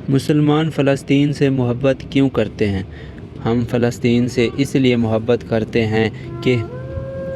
مسلمان فلسطین سے محبت کیوں کرتے ہیں؟ ہم فلسطین سے اس لیے محبت کرتے ہیں کہ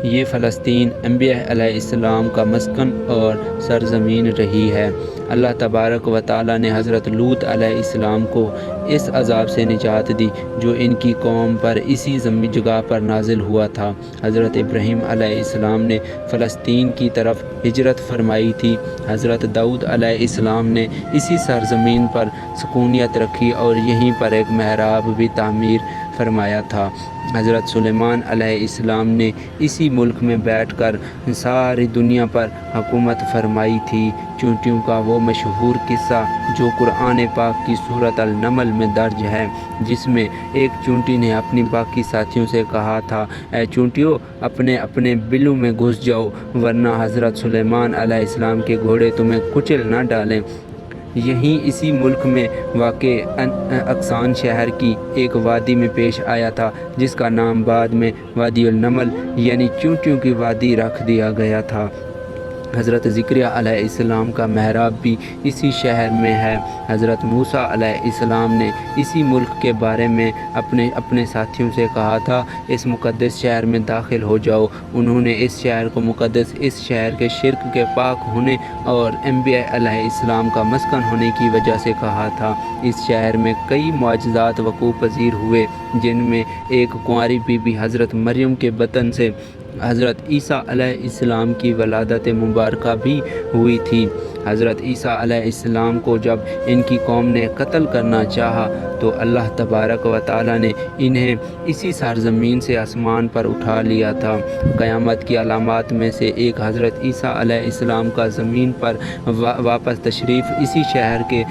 یہ فلسطین انبیاء علیہ السلام کا مسکن اور سرزمین رہی ہے۔ اللہ تبارک و تعالیٰ نے حضرت لوط علیہ السلام کو اس عذاب سے نجات دی جو ان کی قوم پر اسی جگہ پر نازل ہوا تھا۔ حضرت ابراہیم علیہ السلام نے فلسطین کی طرف ہجرت فرمائی تھی۔ حضرت داؤد علیہ السلام نے اسی سرزمین پر سکونیت رکھی اور یہیں پر ایک محراب بھی تعمیر فرمایا تھا۔ حضرت سلیمان علیہ السلام نے اسی ملک میں بیٹھ کر ساری دنیا پر حکومت فرمائی تھی۔ چونٹیوں کا وہ مشہور قصہ جو قرآن پاک کی سورۃ النمل میں درج ہے، جس میں ایک چونٹی نے اپنی باقی ساتھیوں سے کہا تھا، اے چونٹیوں، اپنے اپنے بلوں میں گھس جاؤ ورنہ حضرت سلیمان علیہ السلام کے گھوڑے تمہیں کچل نہ ڈالیں۔ یہیں اسی ملک میں واقع اکسان شہر کی ایک وادی میں پیش آیا تھا، جس کا نام بعد میں وادی النمل یعنی چونٹیوں کی وادی رکھ دیا گیا تھا۔ حضرت زکریا علیہ السلام کا محراب بھی اسی شہر میں ہے۔ حضرت موسیٰ علیہ السلام نے اسی ملک کے بارے میں اپنے ساتھیوں سے کہا تھا، اس مقدس شہر میں داخل ہو جاؤ۔ انہوں نے اس شہر کو مقدس اس شہر کے شرک کے پاک ہونے اور انبیاء علیہ السلام کا مسکن ہونے کی وجہ سے کہا تھا۔ اس شہر میں کئی معجزات وقوع پذیر ہوئے، جن میں ایک کنواری بی بی حضرت مریم کے بطن سے حضرت عیسیٰ علیہ السلام کی ولادت مبارکہ بھی ہوئی تھی۔ حضرت عیسیٰ علیہ السلام کو جب ان کی قوم نے قتل کرنا چاہا تو اللہ تبارک و تعالیٰ نے انہیں اسی سرزمین سے آسمان پر اٹھا لیا تھا۔ قیامت کی علامات میں سے ایک حضرت عیسیٰ علیہ السلام کا زمین پر واپس تشریف اسی شہر کے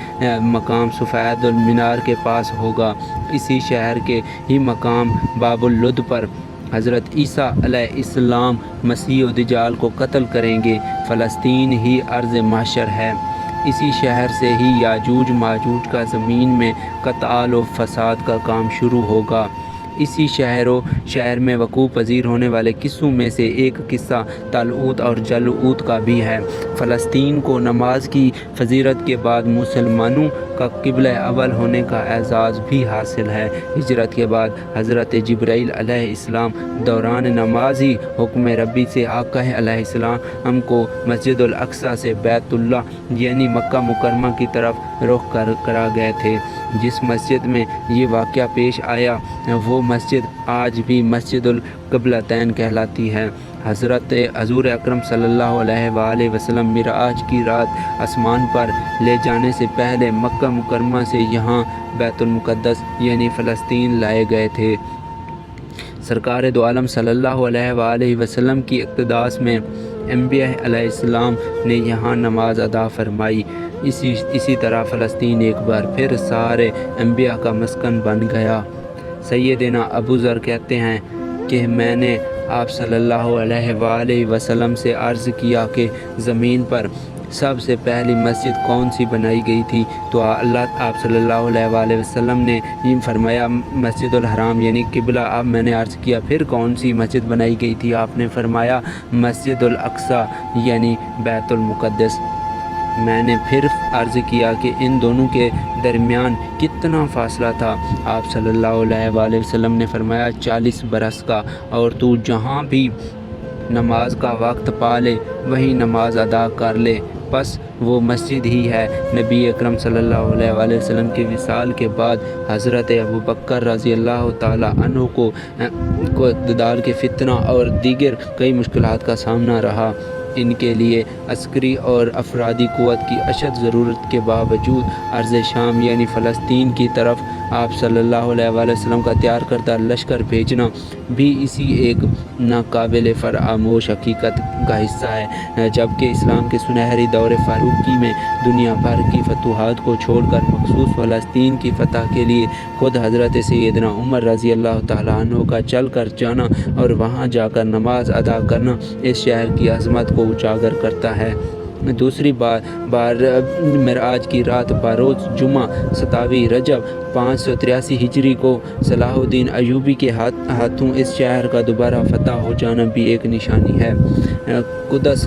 مقام سفید المنار کے پاس ہوگا۔ اسی شہر کے ہی مقام باب اللد پر حضرت عیسیٰ علیہ السلام مسیح و دجال کو قتل کریں گے۔ فلسطین ہی ارض محشر ہے۔ اسی شہر سے ہی یاجوج ماجوج کا زمین میں قتال و فساد کا کام شروع ہوگا۔ اسی شہر میں وقوع پذیر ہونے والے قصوں میں سے ایک قصہ طالوت اور جالوت کا بھی ہے۔ فلسطین کو نماز کی فضیلت کے بعد مسلمانوں کا قبلہ اول ہونے کا اعزاز بھی حاصل ہے۔ ہجرت کے بعد حضرت جبرائیل علیہ السلام دوران نماز ہی حکم ربی سے آقا علیہ السلام کو مسجد الاقصیٰ سے بیت اللہ یعنی مکہ مکرمہ کی طرف رخ کرا گئے تھے۔ جس مسجد میں یہ واقعہ پیش آیا وہ مسجد آج بھی مسجد القبلتین کہلاتی ہے۔ حضور اکرم صلی اللہ علیہ وآلہ وسلم معراج کی رات آسمان پر لے جانے سے پہلے مکہ مکرمہ سے یہاں بیت المقدس یعنی فلسطین لائے گئے تھے۔ سرکار دو عالم صلی اللہ علیہ وآلہ وسلم کی اقتداس میں انبیاء علیہ السلام نے یہاں نماز ادا فرمائی۔ اسی طرح فلسطین ایک بار پھر سارے انبیاء کا مسکن بن گیا۔ سیدنا ابو ذر کہتے ہیں کہ میں نے آپ صلی اللہ علیہ وآلہ وسلم سے عرض کیا کہ زمین پر سب سے پہلی مسجد کون سی بنائی گئی تھی؟ تو آپ صلی اللہ علیہ وآلہ وسلم نے یہ فرمایا مسجد الحرام یعنی قبلہ۔ اب میں نے عرض کیا پھر کون سی مسجد بنائی گئی تھی؟ آپ نے فرمایا مسجد الاقصیٰ یعنی بیت المقدس۔ میں نے پھر عرض کیا کہ ان دونوں کے درمیان کتنا فاصلہ تھا؟ آپ صلی اللہ علیہ وآلہ وسلم نے فرمایا 40 برس کا، اور تو جہاں بھی نماز کا وقت پا لے وہیں نماز ادا کر لے، بس وہ مسجد ہی ہے۔ نبی اکرم صلی اللہ علیہ وآلہ وسلم کے وصال کے بعد حضرت ابوبکر رضی اللہ تعالی عنہ کو اقتدار کے فتنہ اور دیگر کئی مشکلات کا سامنا رہا۔ ان کے لیے عسکری اور افرادی قوت کی اشد ضرورت کے باوجود ارض شام یعنی فلسطین کی طرف آپ صلی اللہ علیہ وآلہ وسلم کا تیار کردہ لشکر بھیجنا بھی اسی ایک ناقابل فراموش حقیقت کا حصہ ہے۔ جبکہ اسلام کے سنہری دور فاروقی میں دنیا بھر کی فتوحات کو چھوڑ کر مخصوص فلسطین کی فتح کے لیے خود حضرت سیدنا عمر رضی اللہ تعالیٰ عنہ کا چل کر جانا اور وہاں جا کر نماز ادا کرنا اس شہر کی عظمت کو اجاگر کرتا ہے۔ دوسری بار معراج کی رات بروز جمعہ 27 رجب 583 ہجری کو صلاح الدین ایوبی کے ہاتھوں اس شہر کا دوبارہ فتح ہو جانا بھی ایک نشانی ہے۔ قدس